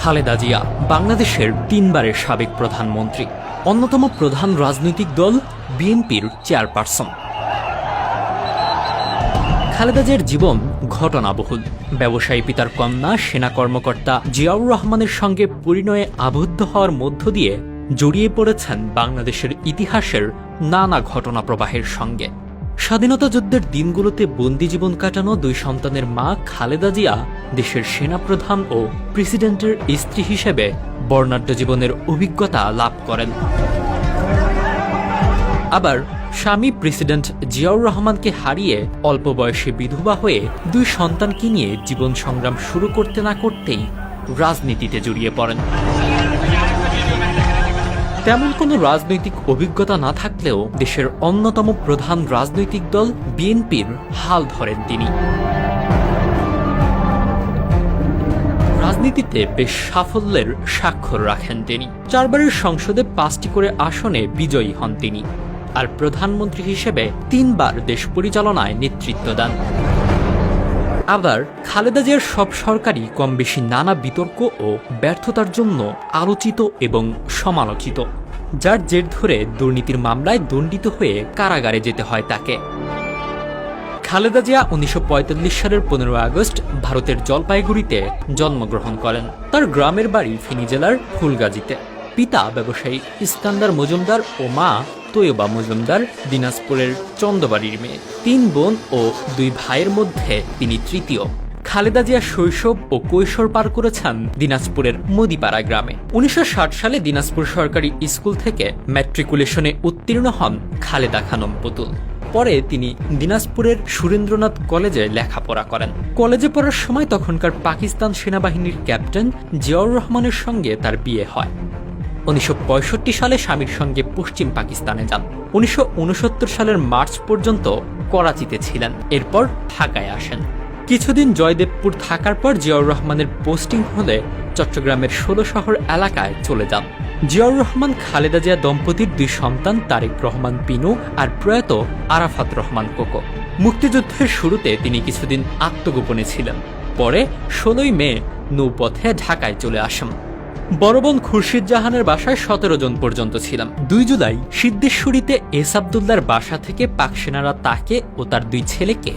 খালেদা জিয়া বাংলাদেশের তিনবারের সাবেক প্রধানমন্ত্রী, অন্যতম প্রধান রাজনৈতিক দল বিএনপির চেয়ারপারসন। খালেদা জিয়ার জীবন ঘটনাবহুল। ব্যবসায়ী পিতার কন্যা সেনা কর্মকর্তা জিয়াউর রহমানের সঙ্গে পরিণয়ে আবদ্ধ হওয়ার মধ্য দিয়ে জড়িয়ে পড়েছেন বাংলাদেশের ইতিহাসের নানা ঘটনা প্রবাহের সঙ্গে। স্বাধীনতা যুদ্ধের দিনগুলোতে বন্দি জীবন কাটানো দুই সন্তানের মা খালেদা জিয়া দেশের সেনাপ্রধান ও প্রেসিডেন্টের স্ত্রী হিসেবে বর্ণাঢ্য জীবনের অভিজ্ঞতা লাভ করেন। আবার স্বামী প্রেসিডেন্ট জিয়াউর রহমানকে হারিয়ে অল্প বয়সে বিধবা হয়ে দুই সন্তানকে নিয়ে জীবন সংগ্রাম শুরু করতে না করতেই রাজনীতিতে জড়িয়ে পড়েন। তেমন কোনো রাজনৈতিক অভিজ্ঞতা না থাকলেও দেশের অন্যতম প্রধান রাজনৈতিক দল বিএনপির হাল ধরেন তিনি। রাজনীতিতে বেশ সাফল্যের স্বাক্ষর রাখেন তিনি। 4 বারের সংসদে 5টি করে আসনে বিজয়ী হন তিনি, আর প্রধানমন্ত্রী হিসেবে 3 বার দেশ পরিচালনায় নেতৃত্ব দেন। আবার খালেদা জিয়ার সব সরকারই কম বেশি নানা বিতর্ক ও ব্যর্থতার জন্য আলোচিত এবং সমালোচিত, যার জের ধরে দুর্নীতির মামলায় দণ্ডিত হয়ে কারাগারে যেতে হয় তাকে। খালেদা জিয়া 1945 সালের 15 আগস্ট ভারতের জলপাইগুড়িতে জন্মগ্রহণ করেন। তার গ্রামের বাড়ি ফেনী জেলার ফুলগাজীতে। পিতা ব্যবসায়ী ইস্কান্দার মজুমদার ও মা তৈয়বা মজুমদার দিনাজপুরের চন্দবাড়ির মেয়ে। 3 বোন ও 2 ভাইয়ের মধ্যে তিনি তৃতীয়। খালেদা জিয়া শৈশব ও কৈশোর পার করেছেন দিনাজপুরের মদিপাড়া গ্রামে। 1960 সালে দিনাজপুর সরকারি স্কুল থেকে ম্যাট্রিকুলেশনে উত্তীর্ণ হন খালেদা খানম পুতুল। পরে তিনি দিনাজপুরের সুরেন্দ্রনাথ কলেজে লেখাপড়া করেন। কলেজে পড়ার সময় তখনকার পাকিস্তান সেনাবাহিনীর ক্যাপ্টেন জিয়াউর রহমানের সঙ্গে তার বিয়ে হয়। 1965 সালে স্বামীর সঙ্গে পশ্চিম পাকিস্তানে যান। 1969 সালের মার্চ পর্যন্ত করাচিতে ছিলেন, এরপর ঢাকায় আসেন। কিছুদিন জয়দেবপুর থাকার পর জিয়াউর রহমানের পোস্টিং হলে চট্টগ্রামের 16 শহর এলাকায় চলে যান। জিয়াউর রহমান খালেদা জিয়া দম্পতির 2 সন্তান তারেক রহমান পিনু আর প্রয়াত আরাফাত রহমান কোকো। মুক্তিযুদ্ধের শুরুতে তিনি কিছুদিন আত্মগোপনে ছিলেন, পরে 16 মে নৌপথে ঢাকায় চলে আসেন। বড় বোন খুরশিদ জাহানের বাসায় 17 জন পর্যন্ত ছিলাম। 2 জুলাই সিদ্ধেশ্বরীতে এস আবদুল্লার বাসা থেকে পাক সেনারা তাকে ও তার 2 ছেলেকে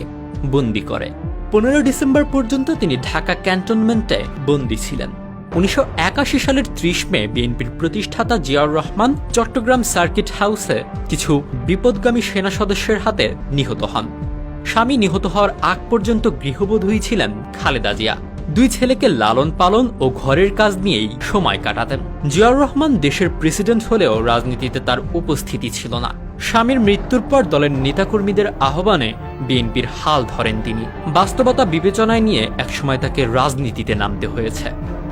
বন্দী করে। 15 ডিসেম্বর পর্যন্ত তিনি ঢাকা ক্যান্টনমেন্টে বন্দী ছিলেন। 1981 সালের 30 মে বিএনপির প্রতিষ্ঠাতা জিয়াউর রহমান চট্টগ্রাম সার্কিট হাউসে কিছু বিপদগামী সেনা সদস্যের হাতে নিহত হন। স্বামী নিহত হওয়ার আগ পর্যন্ত গৃহবধূই ছিলেন খালেদা জিয়া। 2 ছেলেকে লালন পালন ও ঘরের কাজ নিয়েই সময় কাটাতেন। জিয়াউর রহমান দেশের প্রেসিডেন্ট হলেও রাজনীতিতে তার উপস্থিতি ছিল না। স্বামীর মৃত্যুর পর দলের নেতাকর্মীদের আহ্বানে বিএনপির হাল ধরেন তিনি। বাস্তবতা বিবেচনায় নিয়ে একসময় তাকে রাজনীতিতে নামতে হয়েছে।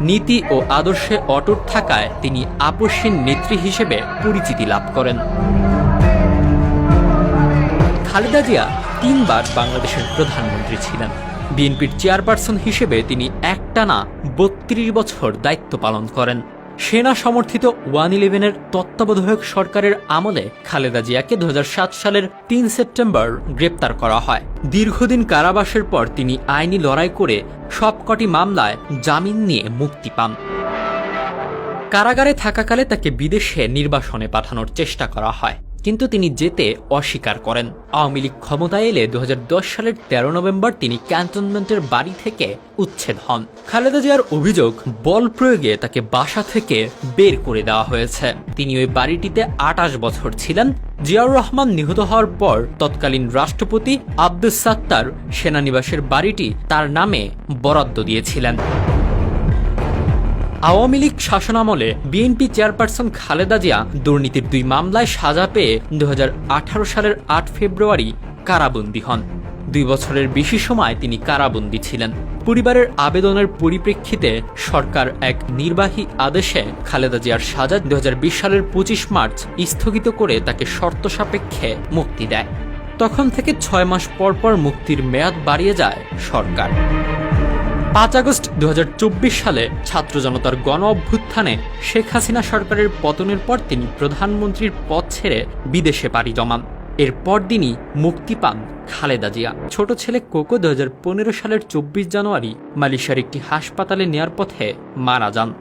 নীতি ও আদর্শে অটুট থাকায় তিনি আপসহীন নেত্রী হিসেবে পরিচিতি লাভ করেন। খালেদা জিয়া 3 বার বাংলাদেশের প্রধানমন্ত্রী ছিলেন। বিএনপির চেয়ারপারসন হিসেবে তিনি একটানা 32 বছর দায়িত্ব পালন করেন। সেনা সমর্থিত 111-এর তত্ত্বাবধায়ক সরকারের আমলে খালেদা জিয়াকে 2007 সালের 3 সেপ্টেম্বর গ্রেপ্তার করা হয়। দীর্ঘদিন কারাবাসের পর তিনি আইনি লড়াই করে সবকটি মামলায় জামিন নিয়ে মুক্তি পান। কারাগারে থাকাকালে তাকে বিদেশে নির্বাসনে পাঠানোর চেষ্টা করা হয়, কিন্তু তিনি যেতে অস্বীকার করেন। আওয়ামী লীগ ক্ষমতায় এলে 2010 সালের 13 নভেম্বর তিনি ক্যান্টনমেন্টের বাড়ি থেকে উচ্ছেদ হন। খালেদা জিয়ার অভিযোগ, বল প্রয়োগে তাকে বাসা থেকে বের করে দেওয়া হয়েছে। তিনি ওই বাড়িটিতে 28 বছর ছিলেন। জিয়াউর রহমান নিহত হওয়ার পর তৎকালীন রাষ্ট্রপতি আব্দুস সাত্তার সেনানিবাসের বাড়িটি তার নামে বরাদ্দ দিয়েছিলেন। আওয়ামী লীগ শাসনামলে বিএনপি চেয়ারপারসন খালেদা জিয়া দুর্নীতির 2 মামলায় সাজা পেয়ে 2018 সালের 8 ফেব্রুয়ারি কারাবন্দী হন। 2 বছরের বেশি সময় তিনি কারাবন্দী ছিলেন। পরিবারের আবেদনের পরিপ্রেক্ষিতে সরকার এক নির্বাহী আদেশে খালেদা জিয়ার সাজা 2020 সালের 25 মার্চ স্থগিত করে তাকে শর্ত সাপেক্ষে মুক্তি দেয়। তখন থেকে 6 মাস পর পর মুক্তির মেয়াদ বাড়িয়ে যায় সরকার। 5 আগস্ট 2024 সালে ছাত্র জনতার গণ অভ্যুত্থানে শেখ হাসিনা সরকারের পতনের পর তিনি প্রধানমন্ত্রীর পদ ছেড়ে বিদেশে পাড়ি জমান। এর পরদিনই মুক্তি পান খালেদা জিয়া। ছোট ছেলে কোকো 2015 সালের 24 জানুয়ারি মালয়েশিয়ার একটি হাসপাতালে নেয়ার পথে মারা যান।